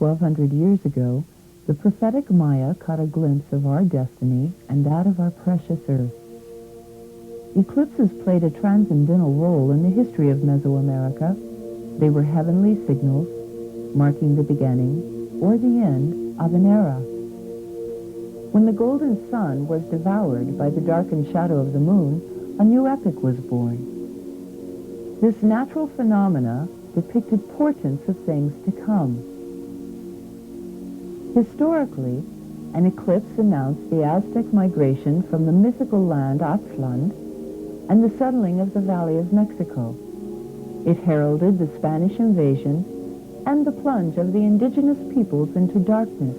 1,200 years ago, the prophetic Maya caught a glimpse of our destiny and that of our precious Earth. Eclipses played a transcendental role in the history of Mesoamerica. They were heavenly signals, marking the beginning or the end of an era. When the golden sun was devoured by the darkened shadow of the moon, a new epoch was born. This natural phenomena depicted portents of things to come. Historically, an eclipse announced the Aztec migration from the mythical land Aztlan and the settling of the Valley of Mexico. It heralded the Spanish invasion and the plunge of the indigenous peoples into darkness,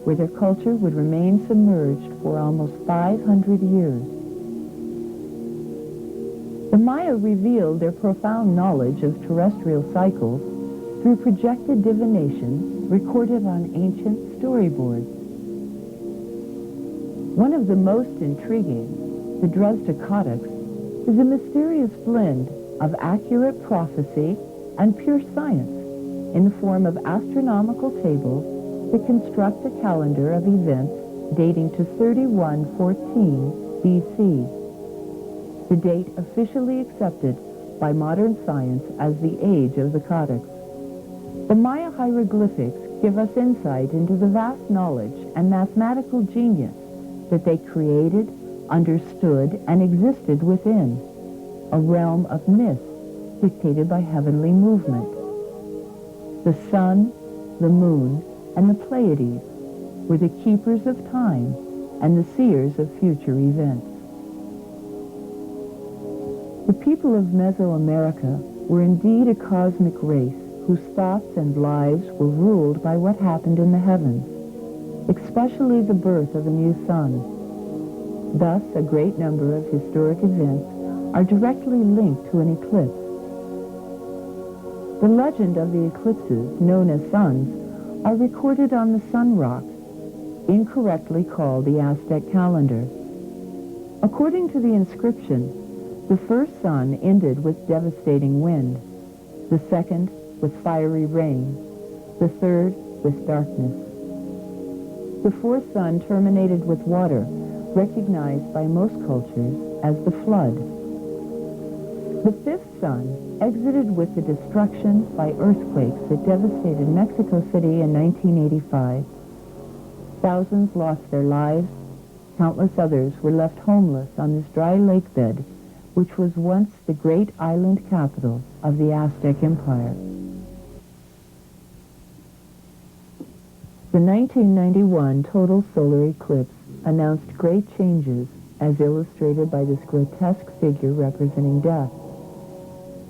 where their culture would remain submerged for almost 500 years. The Maya revealed their profound knowledge of terrestrial cycles through projected divination recorded on ancient storyboards. One of the most intriguing, the Dresda Codex, is a mysterious blend of accurate prophecy and pure science in the form of astronomical tables that construct a calendar of events dating to 3114 BC, the date officially accepted by modern science as the age of the Codex. The Maya hieroglyphics give us insight into the vast knowledge and mathematical genius that they created, understood, and existed within, a realm of myth dictated by heavenly movement. The sun, the moon, and the Pleiades were the keepers of time and the seers of future events. The people of Mesoamerica were indeed a cosmic race whose thoughts and lives were ruled by what happened in the heavens, especially the birth of a new sun. Thus, a great number of historic events are directly linked to an eclipse. The legend of the eclipses, known as suns, are recorded on the sun rock, incorrectly called the Aztec calendar. According to the inscription, the first sun ended with devastating wind, the second with fiery rain, the third with darkness. The fourth sun terminated with water, recognized by most cultures as the flood. The fifth sun exited with the destruction by earthquakes that devastated Mexico City in 1985. Thousands lost their lives. Countless others were left homeless on this dry lake bed, which was once the great island capital of the Aztec Empire. The 1991 total solar eclipse announced great changes as illustrated by this grotesque figure representing death.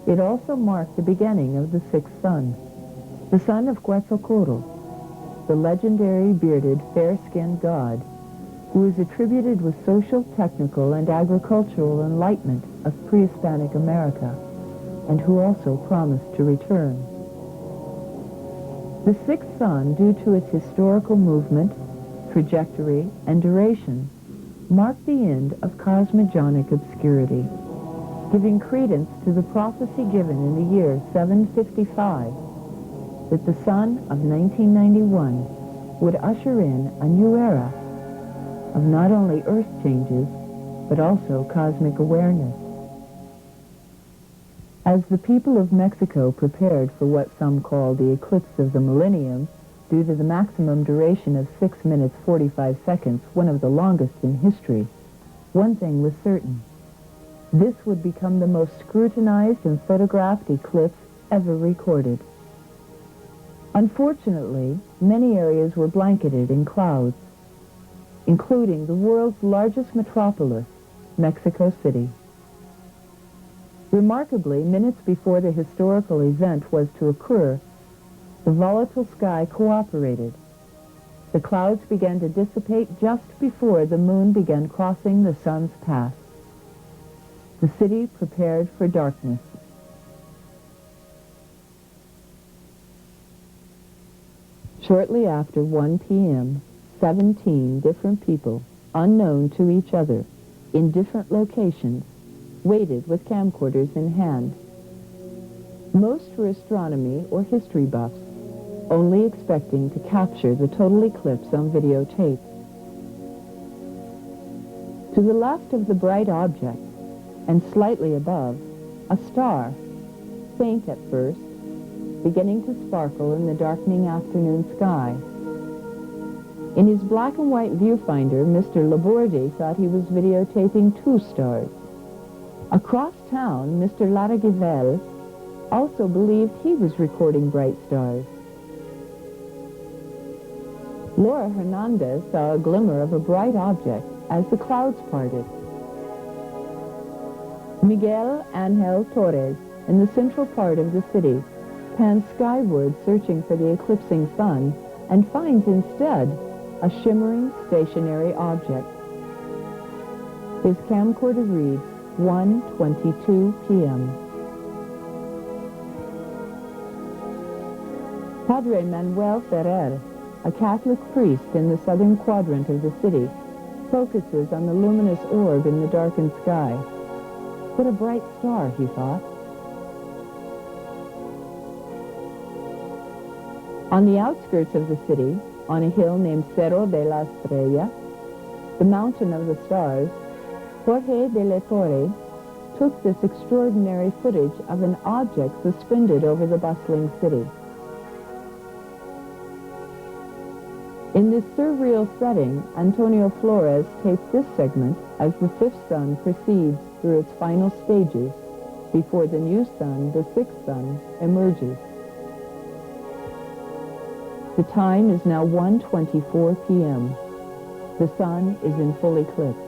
It also marked the beginning of the sixth sun, the son of Quetzalcoatl, the legendary bearded, fair-skinned god who is attributed with social, technical, and agricultural enlightenment of pre-Hispanic America, and who also promised to return. The sixth sun, due to its historical movement, trajectory, and duration, marked the end of cosmogonic obscurity, giving credence to the prophecy given in the year 755 that the sun of 1991 would usher in a new era of not only earth changes, but also cosmic awareness. As the people of Mexico prepared for what some call the eclipse of the millennium, due to the maximum duration of 6 minutes 45 seconds, one of the longest in history, one thing was certain. This would become the most scrutinized and photographed eclipse ever recorded. Unfortunately, many areas were blanketed in clouds, including the world's largest metropolis, Mexico City. Remarkably, minutes before the historical event was to occur, the volatile sky cooperated. The clouds began to dissipate just before the moon began crossing the sun's path. The city prepared for darkness. Shortly after 1 p.m., 17 different people, unknown to each other, in different locations, waited with camcorders in hand. Most were astronomy or history buffs, only expecting to capture the total eclipse on videotape. To the left of the bright object, and slightly above, a star, faint at first, beginning to sparkle in the darkening afternoon sky. In his black and white viewfinder, Mr. Laborde thought he was videotaping 2 stars. Across town, Mr. Laragivel also believed he was recording bright stars. Laura Hernandez saw a glimmer of a bright object as the clouds parted. Miguel Angel Torres, in the central part of the city, pans skyward searching for the eclipsing sun and finds instead a shimmering stationary object. His camcorder reads 1:22 p.m. Padre Manuel Ferrer, a Catholic priest in the southern quadrant of the city, focuses on the luminous orb in the darkened sky. What a bright star, he thought. On the outskirts of the city, on a hill named Cerro de la Estrella, the mountain of the stars, Jorge de la Torre took this extraordinary footage of an object suspended over the bustling city. In this surreal setting, Antonio Flores taped this segment as the 5th sun proceeds through its final stages before the new sun, the 6th sun, emerges. The time is now 1:24 p.m. The sun is in full eclipse.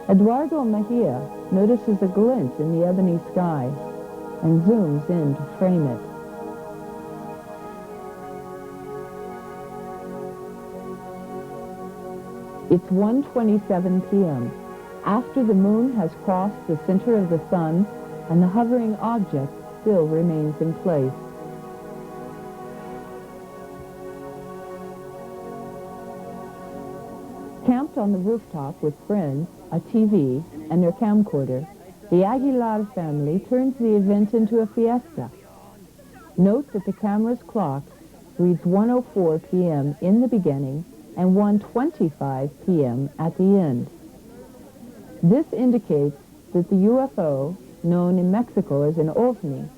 Eduardo Mejia notices a glint in the ebony sky and zooms in to frame it. It's 1:27 p.m. after the moon has crossed the center of the sun and the hovering object still remains in place. Camped on the rooftop with friends, a TV, and their camcorder, the Aguilar family turns the event into a fiesta. Note that the camera's clock reads 1:04 p.m. in the beginning and 1:25 p.m. at the end. This indicates that the UFO, known in Mexico as an ovni,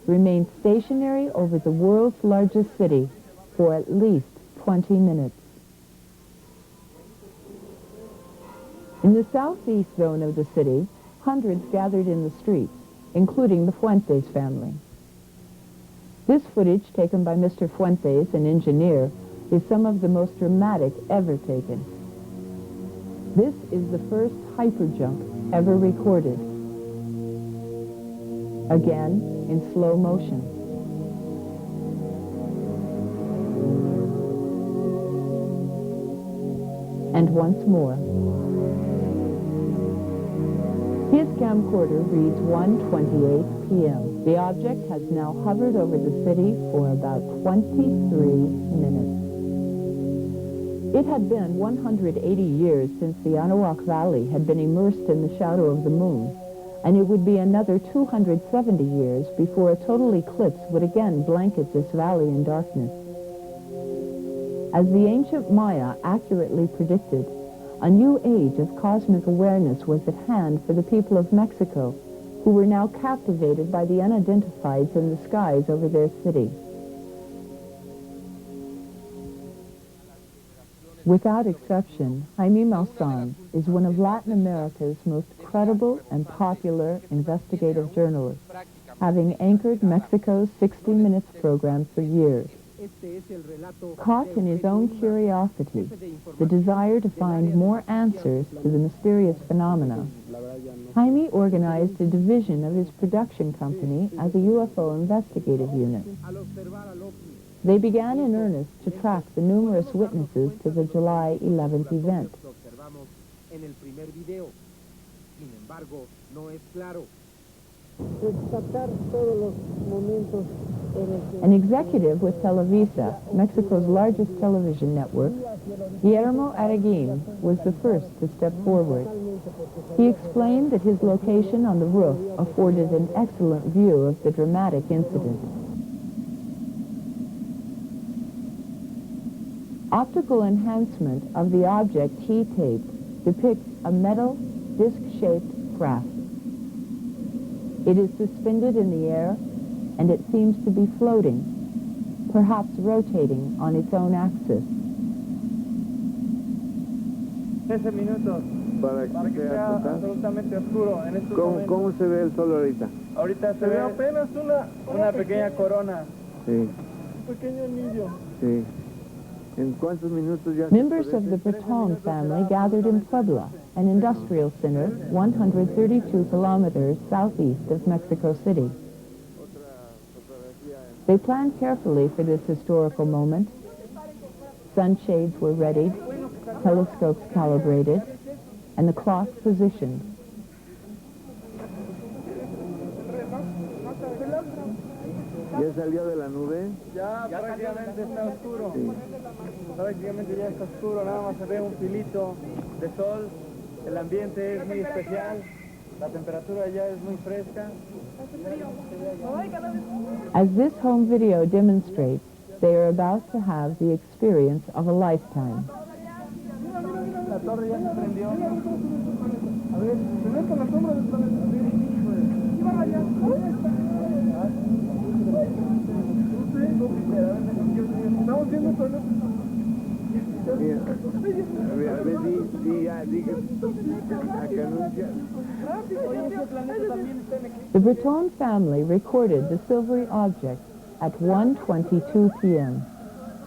remained stationary over the world's largest city for at least 20 minutes. In the southeast zone of the city, hundreds gathered in the streets, including the Fuentes family. This footage, taken by Mr. Fuentes, an engineer, is some of the most dramatic ever taken. This is the first hyperjump ever recorded. Again, in slow motion. And once more. His camcorder reads 1:28 p.m. The object has now hovered over the city for about 23 minutes. It had been 180 years since the Anahuac Valley had been immersed in the shadow of the moon, and it would be another 270 years before a total eclipse would again blanket this valley in darkness. As the ancient Maya accurately predicted, a new age of cosmic awareness was at hand for the people of Mexico, who were now captivated by the unidentifieds in the skies over their city. Without exception, Jaime Maussan is one of Latin America's most credible and popular investigative journalists, having anchored Mexico's 60 Minutes program for years. Caught in his own curiosity, the desire to find more answers to the mysterious phenomena, Jaime organized a division of his production company as a UFO investigative unit. They began in earnest to track the numerous witnesses to the July 11th event. An executive with Televisa, Mexico's largest television network, Guillermo Araguin, was the first to step forward. He explained that his location on the roof afforded an excellent view of the dramatic incident. Optical enhancement of the object he taped depicts a metal, disc-shaped craft. It is suspended in the air, and it seems to be floating, perhaps rotating on its own axis. 13 minutos para que sea absolutamente oscuro en estos momentos. ¿Cómo se ve el sol ahorita? Ahorita se ve apenas una pequeña corona. Sí. Un pequeño anillo. Sí. ¿En cuántos minutos ya? Members of the Breton family gathered in Puebla, an industrial center 132 kilometers southeast of Mexico City. They planned carefully for this historical moment. Sunshades were readied, telescopes calibrated, and the clock positioned. ¿Ya salió de la nube? Ya prácticamente está oscuro. Sí. Prácticamente ya está oscuro, nada más se ve un filito de sol. El ambiente es muy especial. La temperatura ya es muy fresca. As this home video demonstrates, they are about to have the experience of a lifetime. La torre ya se prendió. A ver, se ve con la sombra del planeta. Estamos viendo solo. A ver, diga, que anuncia. The Breton family recorded the silvery object at 1:22 p.m.,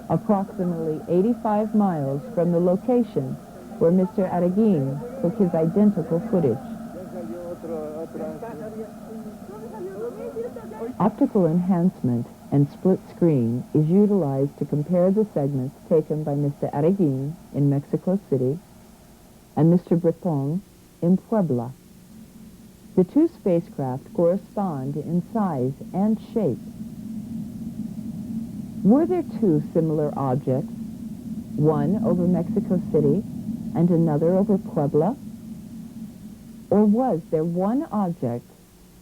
approximately 85 miles from the location where Mr. Araguin took his identical footage. Optical enhancement and split screen is utilized to compare the segments taken by Mr. Araguin in Mexico City and Mr. Breton in Puebla. The two spacecraft correspond in size and shape. Were there two similar objects, one over Mexico City and another over Puebla? Or was there one object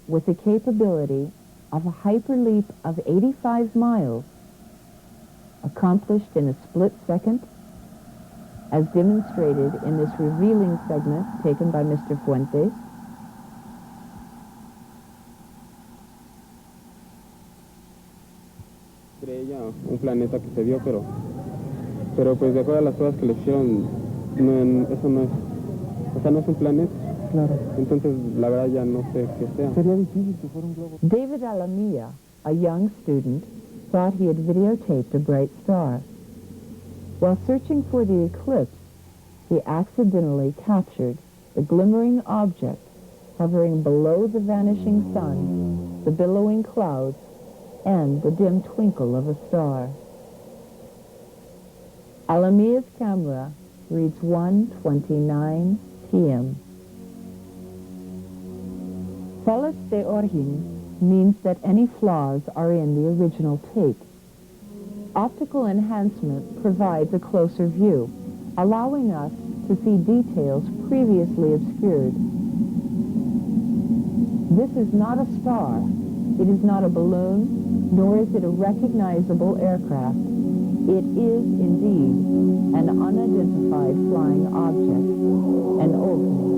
with the capability of a hyperleap of 85 miles, accomplished in a split second, as demonstrated in this revealing segment taken by Mr. Fuentes? Estrella, un planeta que se vio, pero pues de acuerdo a las pruebas que le hicieron, eso no es, o sea, no es un planeta. Claro. Entonces, la verdad ya no sé qué sea. Sería difícil que fuera un globo. David Alamilla, a young student, thought he had videotaped a bright star. While searching for the eclipse, he accidentally captured the glimmering object hovering below the vanishing sun, the billowing clouds, and the dim twinkle of a star. Alamilla's camera reads 1:29 p.m. Fallas de origen means that any flaws are in the original tape. Optical enhancement provides a closer view, allowing us to see details previously obscured. This is not a star, it is not a balloon, nor is it a recognizable aircraft. It is indeed an unidentified flying object, an ovni.